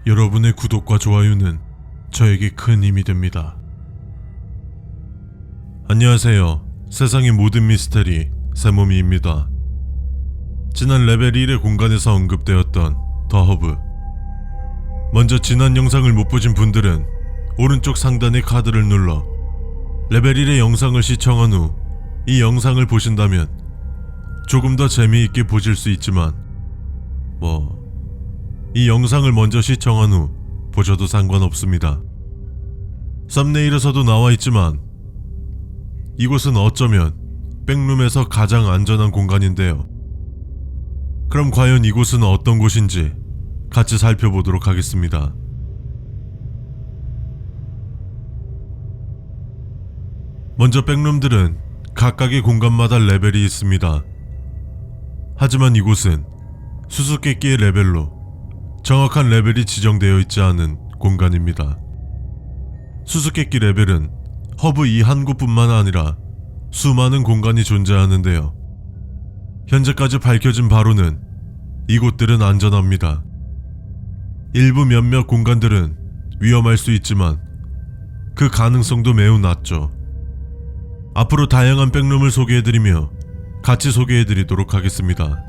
여러분의 구독과 좋아요는 저에게 큰 힘이 됩니다. 안녕하세요. 세상의 모든 미스테리 세모미입니다. 지난 레벨 1의 공간에서 언급되었던 더 허브. 먼저 지난 영상을 못 보신 분들은 오른쪽 상단의 카드를 눌러 레벨 1의 영상을 시청한 후 이 영상을 보신다면 조금 더 재미있게 보실 수 있지만 이 영상을 먼저 시청한 후 보셔도 상관없습니다. 썸네일에서도 나와 있지만 이곳은 어쩌면 백룸에서 가장 안전한 공간인데요. 그럼 과연 이곳은 어떤 곳인지 같이 살펴보도록 하겠습니다. 먼저 백룸들은 각각의 공간마다 레벨이 있습니다. 하지만 이곳은 수수께끼의 레벨로 정확한 레벨이 지정되어 있지 않은 공간입니다. 수수께끼 레벨은 허브 이 한 곳뿐만 아니라 수많은 공간이 존재하는데요. 현재까지 밝혀진 바로는 이곳들은 안전합니다. 일부 몇몇 공간들은 위험할 수 있지만 그 가능성도 매우 낮죠. 앞으로 다양한 백룸을 소개해드리며 같이 소개해드리도록 하겠습니다.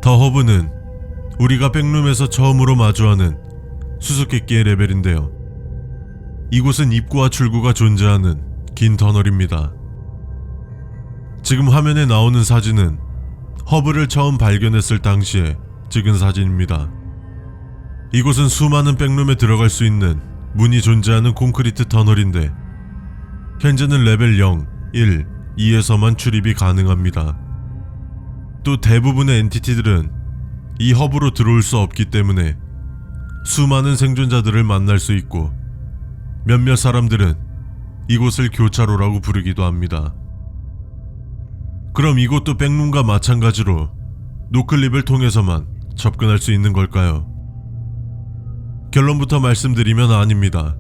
더 허브는 우리가 백룸에서 처음으로 마주하는 수수께끼의 레벨인데요. 이곳은 입구와 출구가 존재하는 긴 터널입니다. 지금 화면에 나오는 사진은 허브를 처음 발견했을 당시에 찍은 사진입니다. 이곳은 수많은 백룸에 들어갈 수 있는 문이 존재하는 콘크리트 터널인데 현재는 레벨 0, 1, 2에서만 출입이 가능합니다. 또 대부분의 엔티티들은 이 허브로 들어올 수 없기 때문에 수많은 생존자들을 만날 수 있고 몇몇 사람들은 이곳을 교차로라고 부르기도 합니다. 그럼 이곳도 백룸과 마찬가지로 노클립을 통해서만 접근할 수 있는 걸까요? 결론부터 말씀드리면 아닙니다.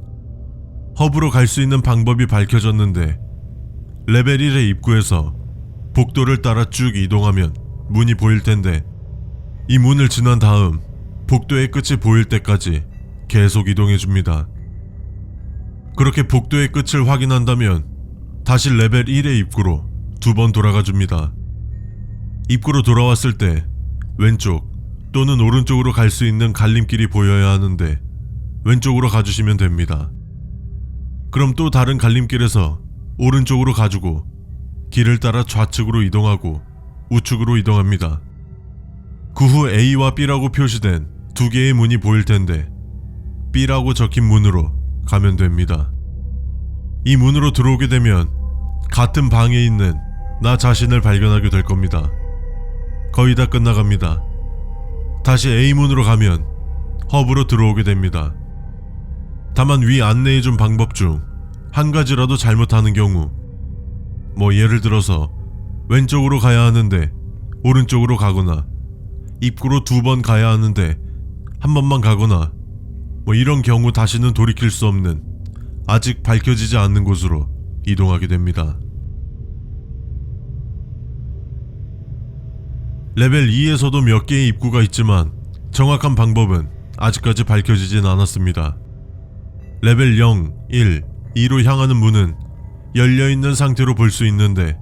허브로 갈 수 있는 방법이 밝혀졌는데 레벨 1의 입구에서 복도를 따라 쭉 이동하면 문이 보일 텐데 이 문을 지난 다음 복도의 끝이 보일 때까지 계속 이동해줍니다. 그렇게 복도의 끝을 확인한다면 다시 레벨 1의 입구로 2번 돌아가줍니다. 입구로 돌아왔을 때 왼쪽 또는 오른쪽으로 갈 수 있는 갈림길이 보여야 하는데 왼쪽으로 가주시면 됩니다. 그럼 또 다른 갈림길에서 오른쪽으로 가주고 길을 따라 좌측으로 이동하고 우측으로 이동합니다. 그 후 A와 B라고 표시된 두 개의 문이 보일 텐데 B라고 적힌 문으로 가면 됩니다. 이 문으로 들어오게 되면 같은 방에 있는 나 자신을 발견하게 될 겁니다. 거의 다 끝나갑니다. 다시 A 문으로 가면 허브로 들어오게 됩니다. 다만 위 안내해준 방법 중 한 가지라도 잘못하는 경우 예를 들어서 왼쪽으로 가야 하는데 오른쪽으로 가거나 입구로 2번 가야 하는데 한 번만 가거나 이런 경우 다시는 돌이킬 수 없는 아직 밝혀지지 않는 곳으로 이동하게 됩니다. 레벨 2에서도 몇 개의 입구가 있지만 정확한 방법은 아직까지 밝혀지진 않았습니다. 레벨 0, 1, 2로 향하는 문은 열려있는 상태로 볼 수 있는데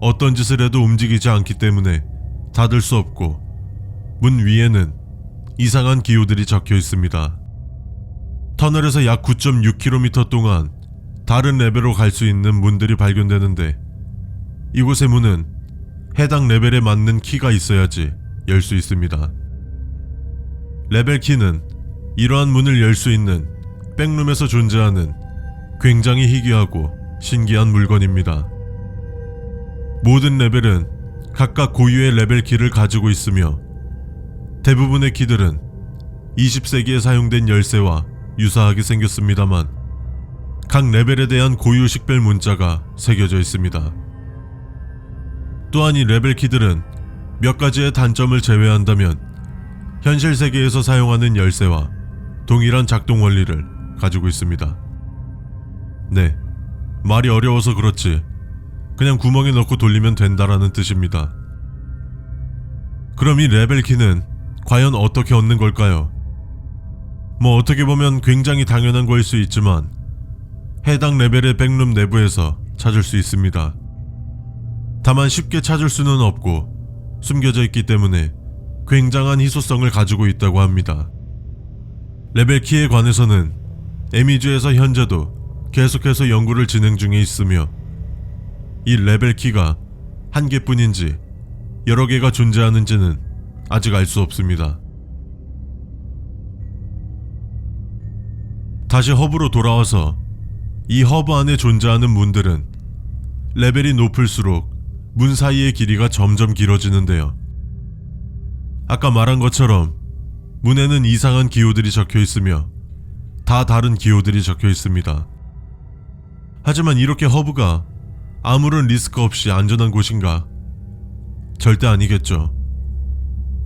어떤 짓을 해도 움직이지 않기 때문에 닫을 수 없고 문 위에는 이상한 기호들이 적혀 있습니다. 터널에서 약 9.6km 동안 다른 레벨로 갈 수 있는 문들이 발견되는데 이곳의 문은 해당 레벨에 맞는 키가 있어야지 열 수 있습니다. 레벨 키는 이러한 문을 열 수 있는 백룸에서 존재하는 굉장히 희귀하고 신기한 물건입니다. 모든 레벨은 각각 고유의 레벨 키를 가지고 있으며 대부분의 키들은 20세기에 사용된 열쇠와 유사하게 생겼습니다만 각 레벨에 대한 고유 식별 문자가 새겨져 있습니다. 또한 이 레벨 키들은 몇 가지의 단점을 제외한다면 현실 세계에서 사용하는 열쇠와 동일한 작동 원리를 가지고 있습니다. 네, 말이 어려워서 그렇지 그냥 구멍에 넣고 돌리면 된다라는 뜻입니다. 그럼 이 레벨 키는 과연 어떻게 얻는 걸까요? 뭐 어떻게 보면 굉장히 당연한 거일 수 있지만 해당 레벨의 백룸 내부에서 찾을 수 있습니다. 다만 쉽게 찾을 수는 없고 숨겨져 있기 때문에 굉장한 희소성을 가지고 있다고 합니다. 레벨 키에 관해서는 에미즈에서 현재도 계속해서 연구를 진행 중에 있으며 이 레벨 키가 한 개뿐인지 여러 개가 존재하는지는 아직 알 수 없습니다. 다시 허브로 돌아와서 이 허브 안에 존재하는 문들은 레벨이 높을수록 문 사이의 길이가 점점 길어지는데요. 아까 말한 것처럼 문에는 이상한 기호들이 적혀 있으며 다 다른 기호들이 적혀 있습니다. 하지만 이렇게 허브가 아무런 리스크 없이 안전한 곳인가? 절대 아니겠죠.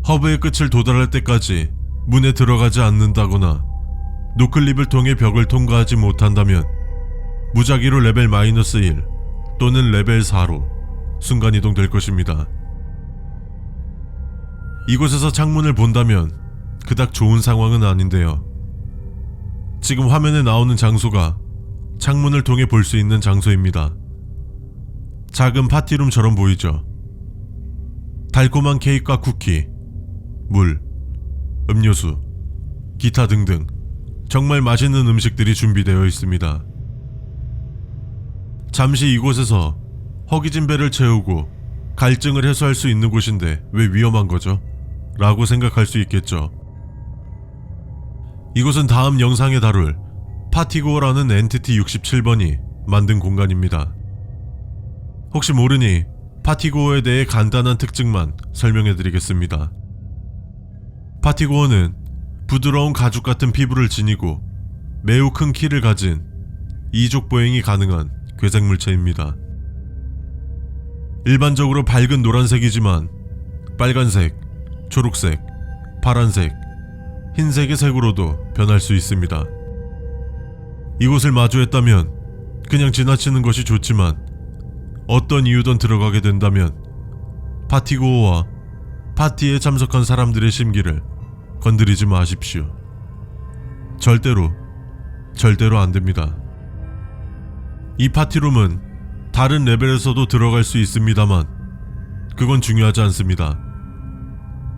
허브의 끝을 도달할 때까지 문에 들어가지 않는다거나 노클립을 통해 벽을 통과하지 못한다면 무작위로 레벨 -1 또는 레벨 4로 순간이동 될 것입니다. 이곳에서 창문을 본다면 그닥 좋은 상황은 아닌데요. 지금 화면에 나오는 장소가 창문을 통해 볼 수 있는 장소입니다. 작은 파티룸처럼 보이죠. 달콤한 케이크와 쿠키, 물, 음료수, 기타 등등 정말 맛있는 음식들이 준비되어 있습니다. 잠시 이곳에서 허기진 배를 채우고 갈증을 해소할 수 있는 곳인데 왜 위험한 거죠? 라고 생각할 수 있겠죠. 이곳은 다음 영상에 다룰 파티고어라는 엔티티 67번이 만든 공간입니다. 혹시 모르니 파티고어에 대해 간단한 특징만 설명해 드리겠습니다. 파티고어는 부드러운 가죽 같은 피부를 지니고 매우 큰 키를 가진 이족 보행이 가능한 괴생물체입니다. 일반적으로 밝은 노란색이지만 빨간색, 초록색, 파란색, 흰색의 색으로도 변할 수 있습니다. 이곳을 마주했다면 그냥 지나치는 것이 좋지만 어떤 이유든 들어가게 된다면 파티고어와 파티에 참석한 사람들의 심기를 건드리지 마십시오. 절대로 안 됩니다. 이 파티룸은 다른 레벨에서도 들어갈 수 있습니다만 그건 중요하지 않습니다.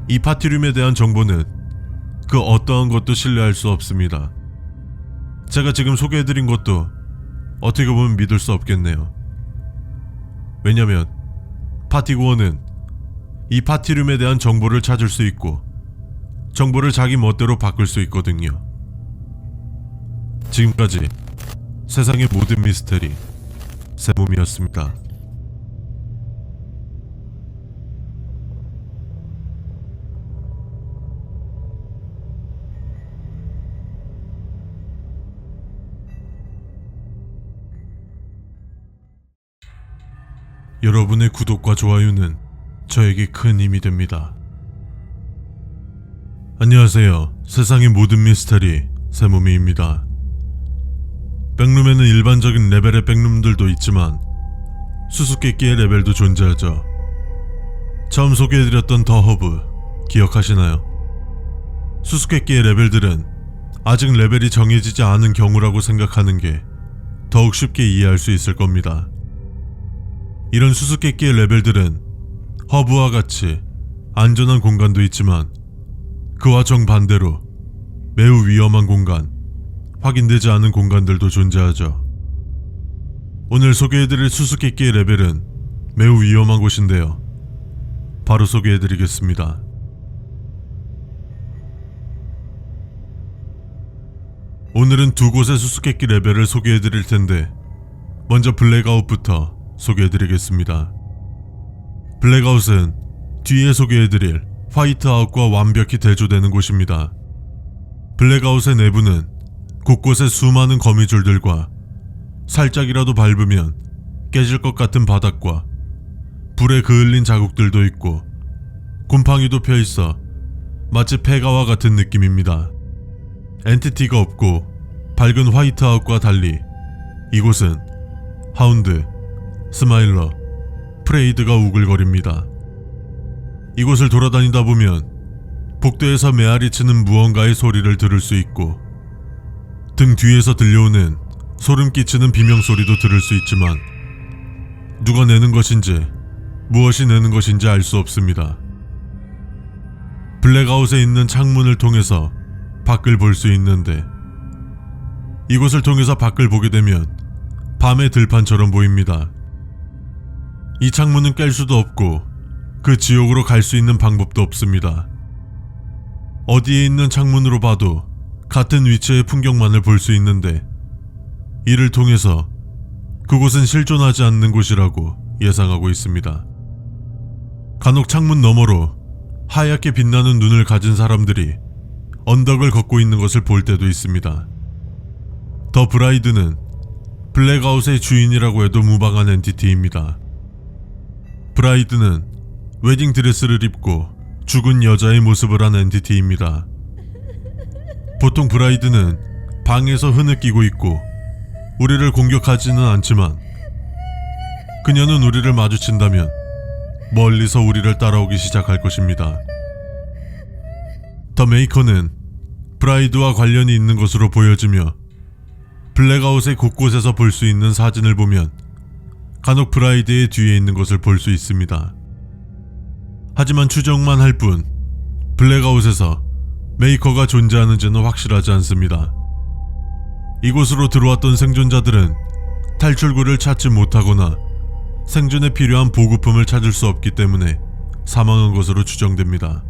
이 파티룸에 대한 정보는 그 어떠한 것도 신뢰할 수 없습니다. 제가 지금 소개해드린 것도 어떻게 보면 믿을 수 없겠네요. 왜냐면 파티고어는 이 파티룸에 대한 정보를 찾을 수 있고 정보를 자기 멋대로 바꿀 수 있거든요. 지금까지 세상의 모든 미스테리 세몸이었습니다. 여러분의 구독과 좋아요는 저에게 큰 힘이 됩니다. 안녕하세요. 세상의 모든 미스터리 세모미입니다. 백룸에는 일반적인 레벨의 백룸들도 있지만 수수께끼의 레벨도 존재하죠. 처음 소개해드렸던 더 허브 기억하시나요? 수수께끼의 레벨들은 아직 레벨이 정해지지 않은 경우라고 생각하는 게 더욱 쉽게 이해할 수 있을 겁니다. 이런 수수께끼의 레벨들은 허브와 같이 안전한 공간도 있지만 그와 정반대로 매우 위험한 공간, 확인되지 않은 공간들도 존재하죠. 오늘 소개해드릴 수수께끼의 레벨은 매우 위험한 곳인데요. 바로 소개해드리겠습니다. 오늘은 두 곳의 수수께끼 레벨을 소개해드릴 텐데 먼저 블랙아웃부터 소개해드리겠습니다. 블랙아웃은 뒤에 소개해드릴 화이트아웃과 완벽히 대조되는 곳입니다. 블랙아웃의 내부는 곳곳에 수많은 거미줄들과 살짝이라도 밟으면 깨질 것 같은 바닥과 불에 그을린 자국들도 있고 곰팡이도 펴있어 마치 폐가와 같은 느낌입니다. 엔티티가 없고 밝은 화이트아웃과 달리 이곳은 하운드, 스마일러, 프레이드가 우글거립니다. 이곳을 돌아다니다 보면 복도에서 메아리치는 무언가의 소리를 들을 수 있고 등 뒤에서 들려오는 소름 끼치는 비명소리도 들을 수 있지만 누가 내는 것인지 무엇이 내는 것인지 알 수 없습니다. 블랙아웃에 있는 창문을 통해서 밖을 볼 수 있는데 이곳을 통해서 밖을 보게 되면 밤의 들판처럼 보입니다. 이 창문은 깰 수도 없고 그 지옥으로 갈 수 있는 방법도 없습니다. 어디에 있는 창문으로 봐도 같은 위치의 풍경만을 볼 수 있는데 이를 통해서 그곳은 실존하지 않는 곳이라고 예상하고 있습니다. 간혹 창문 너머로 하얗게 빛나는 눈을 가진 사람들이 언덕을 걷고 있는 것을 볼 때도 있습니다. 더 브라이드는 블랙아웃의 주인이라고 해도 무방한 엔티티입니다. 브라이드는 웨딩 드레스를 입고 죽은 여자의 모습을 한 엔티티입니다. 보통 브라이드는 방에서 흐느끼고 있고 우리를 공격하지는 않지만 그녀는 우리를 마주친다면 멀리서 우리를 따라오기 시작할 것입니다. 더 메이커는 브라이드와 관련이 있는 것으로 보여지며 블랙아웃의 곳곳에서 볼 수 있는 사진을 보면 간혹 브라이드의 뒤에 있는 것을 볼 수 있습니다. 하지만 추정만 할 뿐 블랙아웃에서 메이커가 존재하는지는 확실하지 않습니다. 이곳으로 들어왔던 생존자들은 탈출구를 찾지 못하거나 생존에 필요한 보급품을 찾을 수 없기 때문에 사망한 것으로 추정됩니다.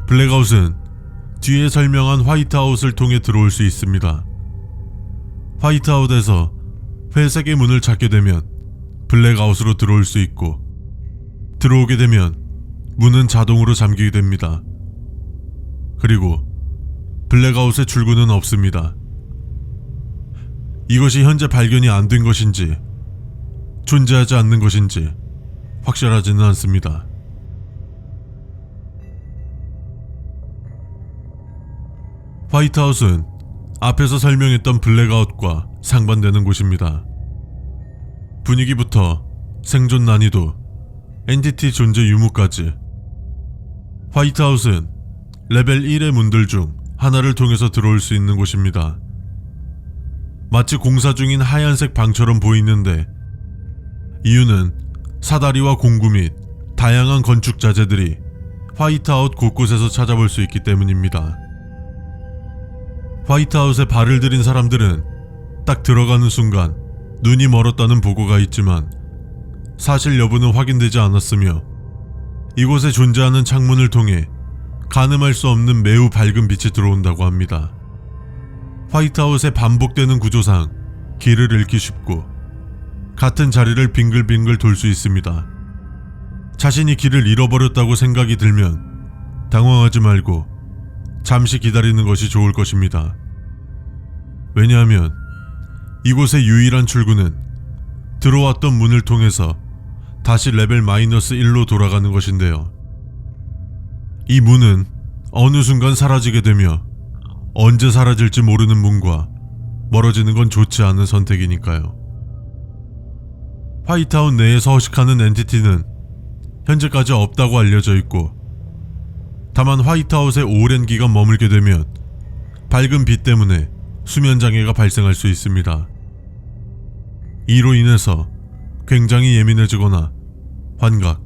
블랙아웃은 뒤에 설명한 화이트아웃을 통해 들어올 수 있습니다. 화이트아웃에서 회색의 문을 찾게 되면 블랙아웃으로 들어올 수 있고 들어오게 되면 문은 자동으로 잠기게 됩니다. 그리고 블랙아웃의 출구는 없습니다. 이것이 현재 발견이 안 된 것인지 존재하지 않는 것인지 확실하지는 않습니다. 화이트아웃은 앞에서 설명했던 블랙아웃과 상반되는 곳입니다. 분위기부터 생존 난이도, 엔티티 존재 유무까지 화이트아웃은 레벨 1의 문들 중 하나를 통해서 들어올 수 있는 곳입니다. 마치 공사 중인 하얀색 방처럼 보이는데 이유는 사다리와 공구 및 다양한 건축 자재들이 화이트아웃 곳곳에서 찾아볼 수 있기 때문입니다. 화이트아웃에 발을 들인 사람들은 딱 들어가는 순간 눈이 멀었다는 보고가 있지만 사실 여부는 확인되지 않았으며 이곳에 존재하는 창문을 통해 가늠할 수 없는 매우 밝은 빛이 들어온다고 합니다. 화이트아웃의 반복되는 구조상 길을 잃기 쉽고 같은 자리를 빙글빙글 돌 수 있습니다. 자신이 길을 잃어버렸다고 생각이 들면 당황하지 말고 잠시 기다리는 것이 좋을 것입니다. 왜냐하면 이곳의 유일한 출구는 들어왔던 문을 통해서 다시 레벨 -1로 돌아가는 것인데요. 이 문은 어느 순간 사라지게 되며 언제 사라질지 모르는 문과 멀어지는 건 좋지 않은 선택이니까요. 화이트아웃 내에서 허식하는 엔티티는 현재까지 없다고 알려져 있고 다만 화이트아웃에 오랜 기간 머물게 되면 밝은 빛 때문에 수면장애가 발생할 수 있습니다. 이로 인해서 굉장히 예민해지거나 환각,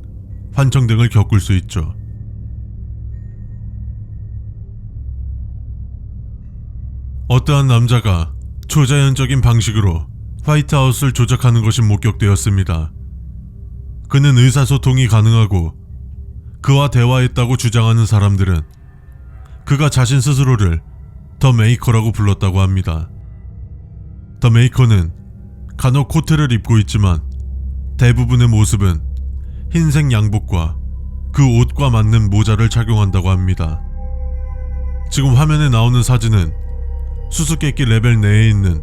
환청 등을 겪을 수 있죠. 어떠한 남자가 초자연적인 방식으로 화이트아웃을 조작하는 것이 목격되었습니다. 그는 의사소통이 가능하고 그와 대화했다고 주장하는 사람들은 그가 자신 스스로를 더 메이커라고 불렀다고 합니다. 더 메이커는 간혹 코트를 입고 있지만 대부분의 모습은 흰색 양복과 그 옷과 맞는 모자를 착용한다고 합니다. 지금 화면에 나오는 사진은 수수께끼 레벨 내에 있는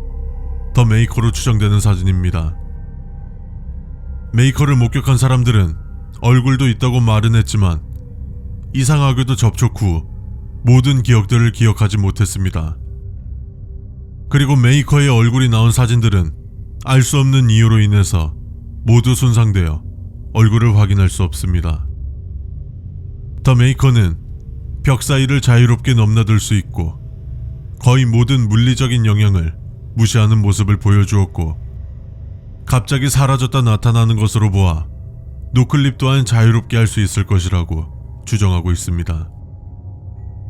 더 메이커로 추정되는 사진입니다. 메이커를 목격한 사람들은 얼굴도 있다고 말은 했지만 이상하게도 접촉 후 모든 기억들을 기억하지 못했습니다. 그리고 메이커의 얼굴이 나온 사진들은 알 수 없는 이유로 인해서 모두 손상되어 얼굴을 확인할 수 없습니다. 더 메이커는 벽 사이를 자유롭게 넘나들 수 있고 거의 모든 물리적인 영향을 무시하는 모습을 보여주었고, 갑자기 사라졌다 나타나는 것으로 보아 노클립 또한 자유롭게 할 수 있을 것이라고 주장하고 있습니다.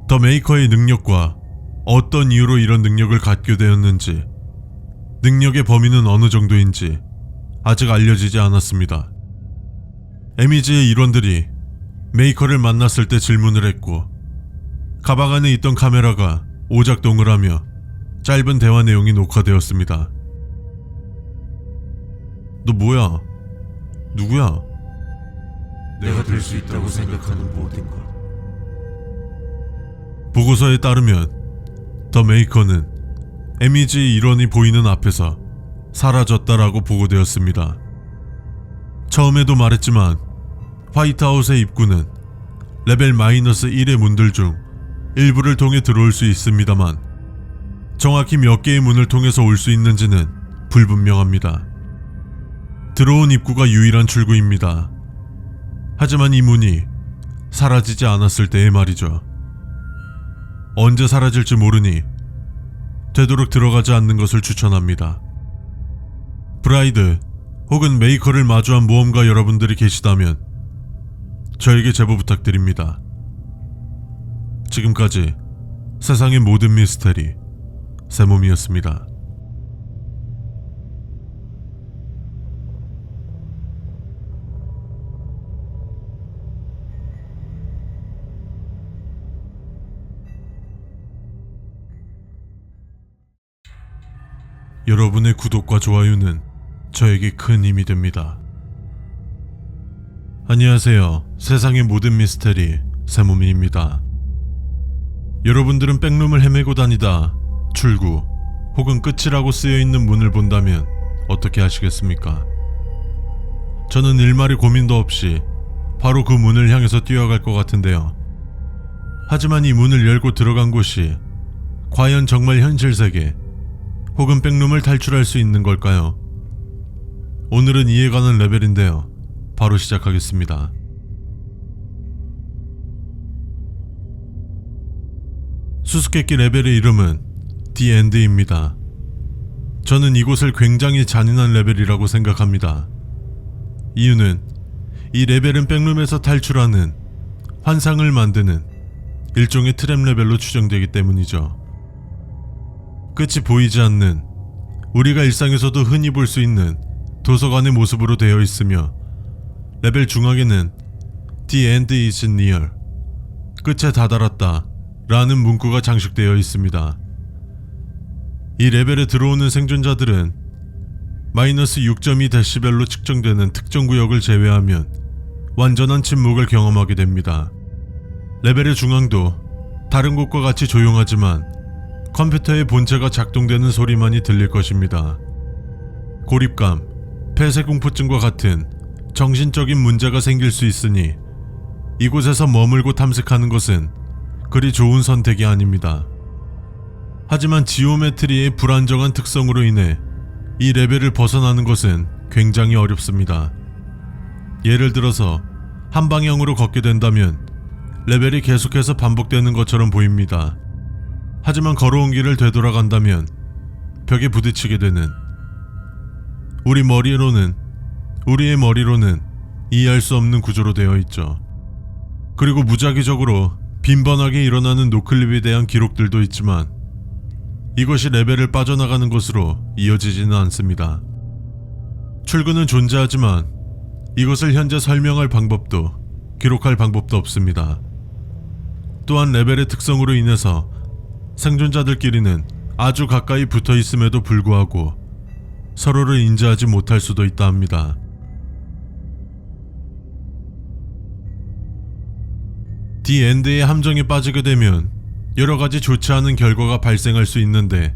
더 메이커의 능력과 어떤 이유로 이런 능력을 갖게 되었는지, 능력의 범위는 어느 정도인지 아직 알려지지 않았습니다. 에미지의 일원들이 메이커를 만났을 때 질문을 했고, 가방 안에 있던 카메라가 오작동을 하며 짧은 대화 내용이 녹화되었습니다. 너 뭐야? 누구야? 내가 될 수 있다고 생각하는 모든 것. 보고서에 따르면 더 메이커는 에미지 일원이 보이는 앞에서 사라졌다라고 보고되었습니다. 처음에도 말했지만 화이트하우스의 입구는 레벨 -1의 문들 중 일부를 통해 들어올 수 있습니다만, 정확히 몇 개의 문을 통해서 올 수 있는지는 불분명합니다. 들어온 입구가 유일한 출구입니다. 하지만 이 문이 사라지지 않았을 때의 말이죠. 언제 사라질지 모르니 되도록 들어가지 않는 것을 추천합니다. 브라이드 혹은 메이커를 마주한 모험가 여러분들이 계시다면 저에게 제보 부탁드립니다. 지금까지 세상의 모든 미스테리 세몸이었습니다. 여러분의 구독과 좋아요는 저에게 큰 힘이 됩니다. 안녕하세요. 세상의 모든 미스테리 세모미입니다. 여러분들은 백룸을 헤매고 다니다 출구 혹은 끝이라고 쓰여있는 문을 본다면 어떻게 하시겠습니까? 저는 일말의 고민도 없이 바로 그 문을 향해서 뛰어갈 것 같은데요. 하지만 이 문을 열고 들어간 곳이 과연 정말 현실 세계 혹은 백룸을 탈출할 수 있는 걸까요? 오늘은 이에 관한 레벨인데요. 바로 시작하겠습니다. 수수께끼 레벨의 이름은 The End입니다. 저는 이곳을 굉장히 잔인한 레벨이라고 생각합니다. 이유는 이 레벨은 백룸에서 탈출하는 환상을 만드는 일종의 트랩 레벨로 추정되기 때문이죠. 끝이 보이지 않는, 우리가 일상에서도 흔히 볼 수 있는 도서관의 모습으로 되어 있으며, 레벨 중앙에는 The end is near, 끝에 다다랐다 라는 문구가 장식되어 있습니다. 이 레벨에 들어오는 생존자들은 -6.2 데시벨로 측정되는 특정 구역을 제외하면 완전한 침묵을 경험하게 됩니다. 레벨의 중앙도 다른 곳과 같이 조용하지만 컴퓨터의 본체가 작동되는 소리만이 들릴 것입니다. 고립감, 폐쇄공포증과 같은 정신적인 문제가 생길 수 있으니 이곳에서 머물고 탐색하는 것은 그리 좋은 선택이 아닙니다. 하지만 지오메트리의 불안정한 특성으로 인해 이 레벨을 벗어나는 것은 굉장히 어렵습니다. 예를 들어서 한 방향으로 걷게 된다면 레벨이 계속해서 반복되는 것처럼 보입니다. 하지만 걸어온 길을 되돌아간다면 벽에 부딪히게 되는, 우리의 머리로는 이해할 수 없는 구조로 되어 있죠. 그리고 무작위적으로 빈번하게 일어나는 노클립에 대한 기록들도 있지만 이것이 레벨을 빠져나가는 것으로 이어지지는 않습니다. 출구는 존재하지만 이것을 현재 설명할 방법도 기록할 방법도 없습니다. 또한 레벨의 특성으로 인해서 생존자들끼리는 아주 가까이 붙어 있음에도 불구하고 서로를 인지하지 못할 수도 있다 합니다. The End의 함정에 빠지게 되면 여러 가지 좋지 않은 결과가 발생할 수 있는데,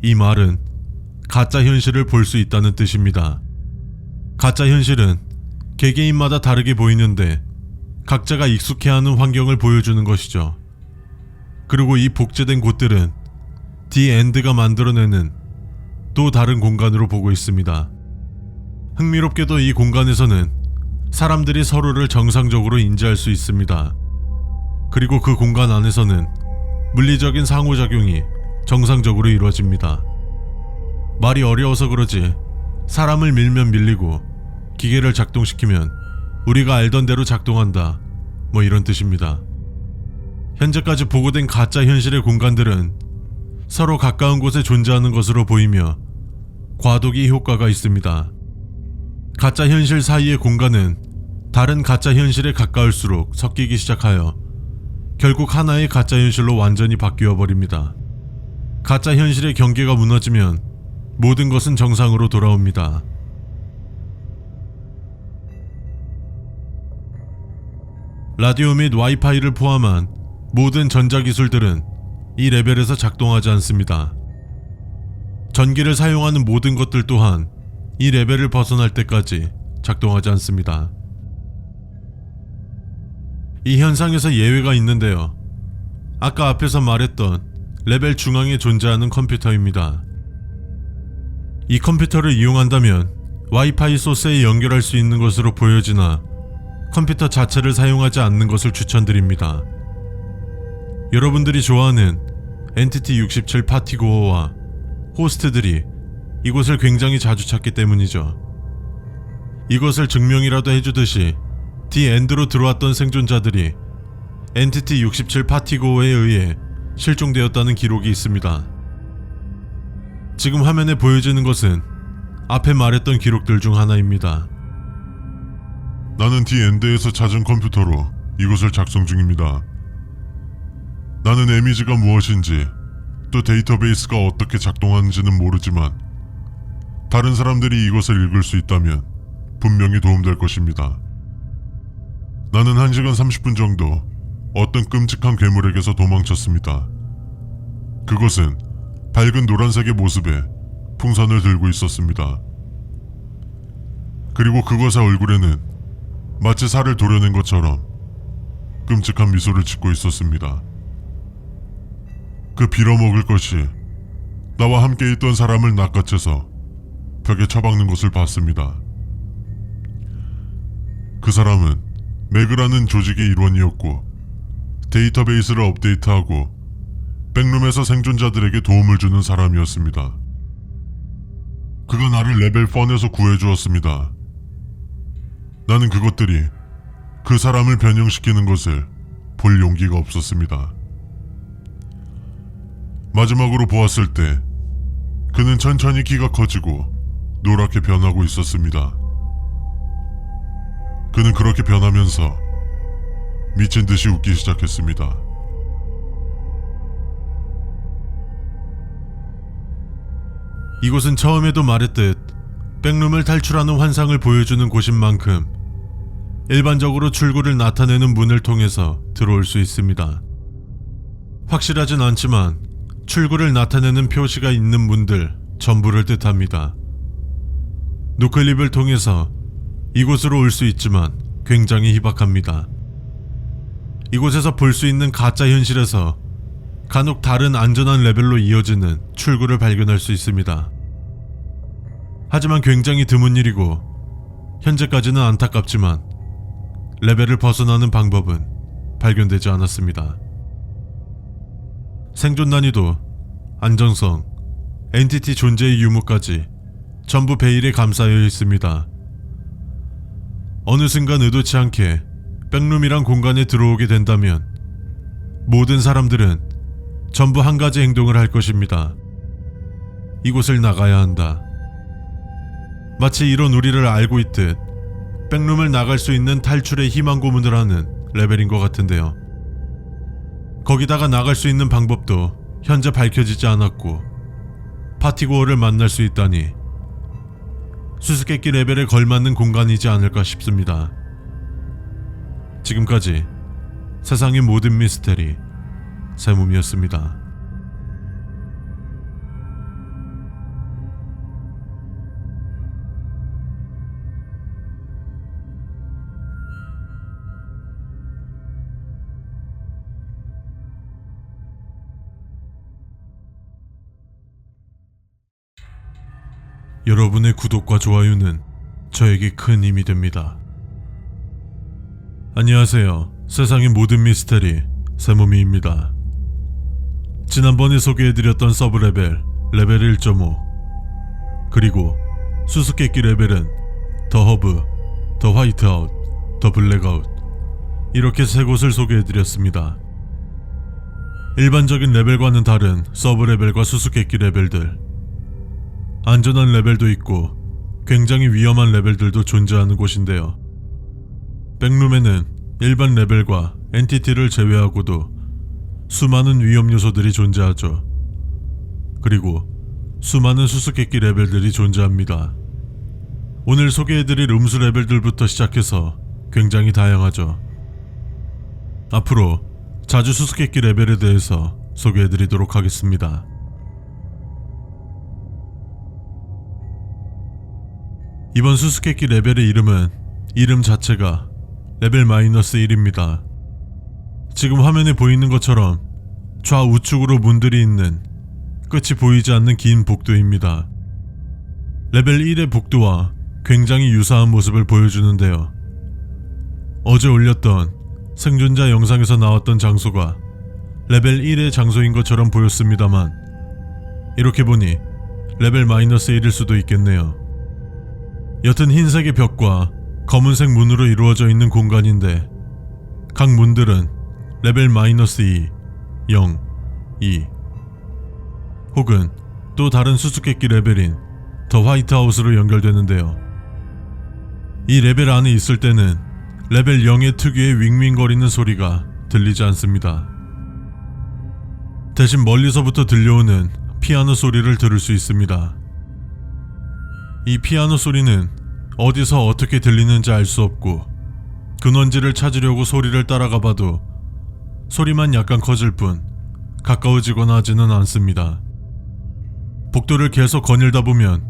이 말은 가짜 현실을 볼 수 있다는 뜻입니다. 가짜 현실은 개개인마다 다르게 보이는데 각자가 익숙해하는 환경을 보여주는 것이죠. 그리고 이 복제된 곳들은 The End가 만들어내는 또 다른 공간으로 보고 있습니다. 흥미롭게도 이 공간에서는 사람들이 서로를 정상적으로 인지할 수 있습니다. 그리고 그 공간 안에서는 물리적인 상호작용이 정상적으로 이루어집니다. 말이 어려워서 그러지 사람을 밀면 밀리고 기계를 작동시키면 우리가 알던 대로 작동한다, 뭐 이런 뜻입니다. 현재까지 보고된 가짜 현실의 공간들은 서로 가까운 곳에 존재하는 것으로 보이며 과도기 효과가 있습니다. 가짜 현실 사이의 공간은 다른 가짜 현실에 가까울수록 섞이기 시작하여 결국 하나의 가짜 현실로 완전히 바뀌어 버립니다. 가짜 현실의 경계가 무너지면 모든 것은 정상으로 돌아옵니다. 라디오 및 와이파이를 포함한 모든 전자기술들은 이 레벨에서 작동하지 않습니다. 전기를 사용하는 모든 것들 또한 이 레벨을 벗어날 때까지 작동하지 않습니다. 이 현상에서 예외가 있는데요. 아까 앞에서 말했던 레벨 중앙에 존재하는 컴퓨터입니다. 이 컴퓨터를 이용한다면 와이파이 소스에 연결할 수 있는 것으로 보여지나 컴퓨터 자체를 사용하지 않는 것을 추천드립니다. 여러분들이 좋아하는 엔티티 67 파티고어와 호스트들이 이곳을 굉장히 자주 찾기 때문이죠. 이것을 증명이라도 해주듯이 디엔드로 들어왔던 생존자들이 엔티티 67 파티고어에 의해 실종되었다는 기록이 있습니다. 지금 화면에 보여지는 것은 앞에 말했던 기록들 중 하나입니다. 나는 디엔드에서 찾은 컴퓨터로 이것을 작성 중입니다. 나는 에미지가 무엇인지 또 데이터베이스가 어떻게 작동하는지는 모르지만 다른 사람들이 이것을 읽을 수 있다면 분명히 도움될 것입니다. 나는 1시간 30분 정도 어떤 끔찍한 괴물에게서 도망쳤습니다. 그것은 밝은 노란색의 모습에 풍선을 들고 있었습니다. 그리고 그것의 얼굴에는 마치 살을 도려낸 것처럼 끔찍한 미소를 짓고 있었습니다. 그 빌어먹을 것이 나와 함께 있던 사람을 낚아채서 벽에 처박는 것을 봤습니다. 그 사람은 매그라는 조직의 일원이었고 데이터베이스를 업데이트하고 백룸에서 생존자들에게 도움을 주는 사람이었습니다. 그가 나를 레벨 4에서 구해주었습니다. 나는 그것들이 그 사람을 변형시키는 것을 볼 용기가 없었습니다. 마지막으로 보았을 때 그는 천천히 키가 커지고 노랗게 변하고 있었습니다. 그는 그렇게 변하면서 미친 듯이 웃기 시작했습니다. 이곳은 처음에도 말했듯 백룸을 탈출하는 환상을 보여주는 곳인 만큼 일반적으로 출구를 나타내는 문을 통해서 들어올 수 있습니다. 확실하진 않지만 출구를 나타내는 표시가 있는 문들 전부를 뜻합니다. 노클립을 통해서 이곳으로 올 수 있지만 굉장히 희박합니다. 이곳에서 볼 수 있는 가짜 현실에서 간혹 다른 안전한 레벨로 이어지는 출구를 발견할 수 있습니다. 하지만 굉장히 드문 일이고 현재까지는 안타깝지만 레벨을 벗어나는 방법은 발견되지 않았습니다. 생존 난이도, 안정성, 엔티티 존재의 유무까지 전부 베일에 감싸여 있습니다. 어느 순간 의도치 않게 백룸이란 공간에 들어오게 된다면 모든 사람들은 전부 한 가지 행동을 할 것입니다. 이곳을 나가야 한다. 마치 이런 우리를 알고 있듯 백룸을 나갈 수 있는 탈출의 희망 고문을 하는 레벨인 것 같은데요. 거기다가 나갈 수 있는 방법도 현재 밝혀지지 않았고 파티고어를 만날 수 있다니 수수께끼 레벨에 걸맞는 공간이지 않을까 싶습니다. 지금까지 세상의 모든 미스테리 세몸이었습니다. 여러분의 구독과 좋아요는 저에게 큰 힘이 됩니다. 안녕하세요. 세상의 모든 미스테리 세모미입니다. 지난번에 소개해드렸던 서브레벨 레벨 1.5, 그리고 수수께끼 레벨은 더 허브, 더 화이트아웃, 더 블랙아웃, 이렇게 세 곳을 소개해드렸습니다. 일반적인 레벨과는 다른 서브레벨과 수수께끼 레벨들, 안전한 레벨도 있고 굉장히 위험한 레벨들도 존재하는 곳인데요. 백룸에는 일반 레벨과 엔티티를 제외하고도 수많은 위험 요소들이 존재하죠. 그리고 수많은 수수께끼 레벨들이 존재합니다. 오늘 소개해드릴 음수 레벨들부터 시작해서 굉장히 다양하죠. 앞으로 자주 수수께끼 레벨에 대해서 소개해드리도록 하겠습니다. 이번 수수께끼 레벨의 이름은 이름 자체가 레벨 -1입니다. 지금 화면에 보이는 것처럼 좌우측으로 문들이 있는 끝이 보이지 않는 긴 복도입니다. 레벨 1의 복도와 굉장히 유사한 모습을 보여주는데요. 어제 올렸던 생존자 영상에서 나왔던 장소가 레벨 1의 장소인 것처럼 보였습니다만, 이렇게 보니 레벨 -1일 수도 있겠네요. 여튼 흰색의 벽과 검은색 문으로 이루어져 있는 공간인데, 각 문들은 레벨 -2, 0, 2 혹은 또 다른 수수께끼 레벨인 더 화이트아웃으로 연결되는데요. 이 레벨 안에 있을 때는 레벨 0의 특유의 윙윙거리는 소리가 들리지 않습니다. 대신 멀리서부터 들려오는 피아노 소리를 들을 수 있습니다. 이 피아노 소리는 어디서 어떻게 들리는지 알 수 없고, 근원지를 찾으려고 소리를 따라가 봐도 소리만 약간 커질 뿐 가까워지거나 하지는 않습니다. 복도를 계속 거닐다 보면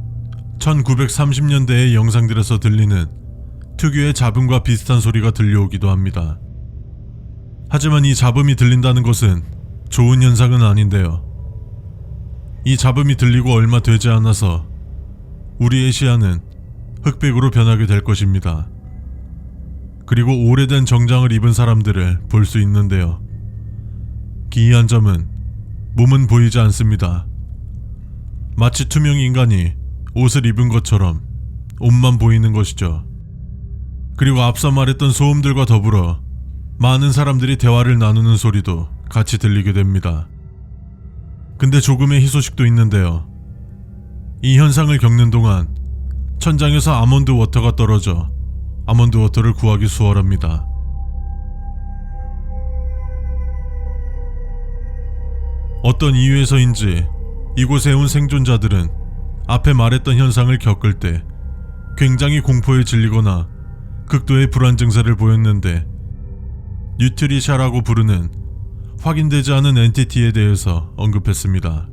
1930년대의 영상들에서 들리는 특유의 잡음과 비슷한 소리가 들려오기도 합니다. 하지만 이 잡음이 들린다는 것은 좋은 현상은 아닌데요. 이 잡음이 들리고 얼마 되지 않아서 우리의 시야는 흑백으로 변하게 될 것입니다. 그리고 오래된 정장을 입은 사람들을 볼 수 있는데요. 기이한 점은 몸은 보이지 않습니다. 마치 투명 인간이 옷을 입은 것처럼 옷만 보이는 것이죠. 그리고 앞서 말했던 소음들과 더불어 많은 사람들이 대화를 나누는 소리도 같이 들리게 됩니다. 근데 조금의 희소식도 있는데요. 이 현상을 겪는 동안 천장에서 아몬드 워터가 떨어져 아몬드 워터를 구하기 수월합니다. 어떤 이유에서인지 이곳에 온 생존자들은 앞에 말했던 현상을 겪을 때 굉장히 공포에 질리거나 극도의 불안 증세를 보였는데, 뉴트리샤라고 부르는 확인되지 않은 엔티티에 대해서 언급했습니다.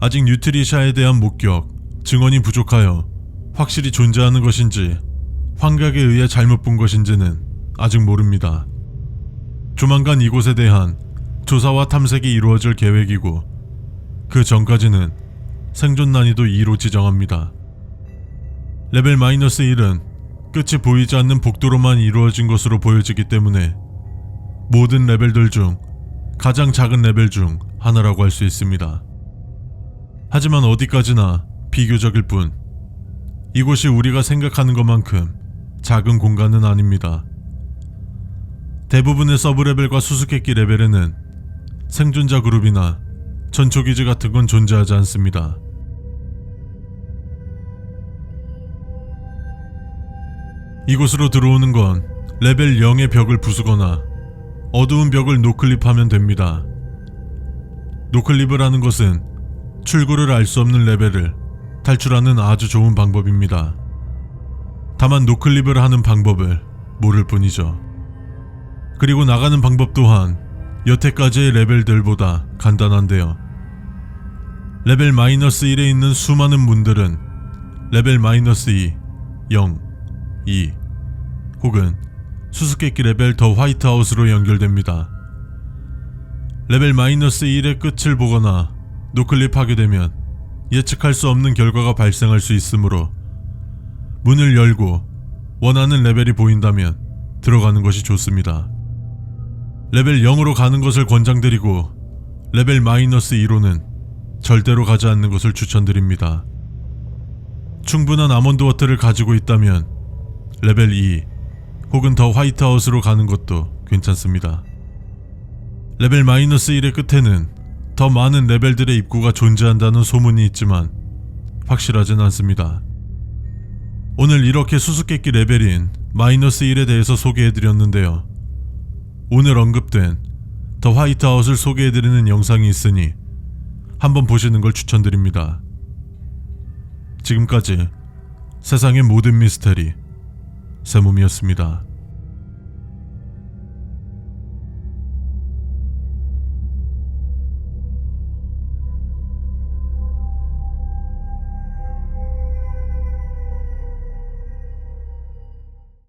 아직 뉴트리샤에 대한 목격, 증언이 부족하여 확실히 존재하는 것인지 환각에 의해 잘못 본 것인지는 아직 모릅니다. 조만간 이곳에 대한 조사와 탐색이 이루어질 계획이고, 그 전까지는 생존 난이도 2로 지정합니다. 레벨 -1은 끝이 보이지 않는 복도로만 이루어진 것으로 보여지기 때문에 모든 레벨들 중 가장 작은 레벨 중 하나라고 할 수 있습니다. 하지만 어디까지나 비교적일 뿐, 이곳이 우리가 생각하는 것만큼 작은 공간은 아닙니다. 대부분의 서브레벨과 수수께끼 레벨에는 생존자 그룹이나 전초기지 같은 건 존재하지 않습니다. 이곳으로 들어오는 건 레벨 0의 벽을 부수거나 어두운 벽을 노클립하면 됩니다. 노클립을 하는 것은 출구를 알 수 없는 레벨을 탈출하는 아주 좋은 방법입니다. 다만 노클립을 하는 방법을 모를 뿐이죠. 그리고 나가는 방법 또한 여태까지의 레벨들보다 간단한데요. 레벨 -1에 있는 수많은 문들은 레벨 -2, 0, 2 혹은 수수께끼 레벨 더 화이트아웃으로 연결됩니다. 레벨 -1의 끝을 보거나 노클립하게 되면 예측할 수 없는 결과가 발생할 수 있으므로 문을 열고 원하는 레벨이 보인다면 들어가는 것이 좋습니다. 레벨 0으로 가는 것을 권장드리고 레벨 -2로는 절대로 가지 않는 것을 추천드립니다. 충분한 아몬드 워터를 가지고 있다면 레벨 2 혹은 더 화이트하우스로 가는 것도 괜찮습니다. 레벨 -1의 끝에는 더 많은 레벨들의 입구가 존재한다는 소문이 있지만 확실하진 않습니다. 오늘 이렇게 수수께끼 레벨인 -1에 대해서 소개해드렸는데요. 오늘 언급된 더 화이트하우스를 소개해드리는 영상이 있으니 한번 보시는 걸 추천드립니다. 지금까지 세상의 모든 미스테리 세몸이었습니다.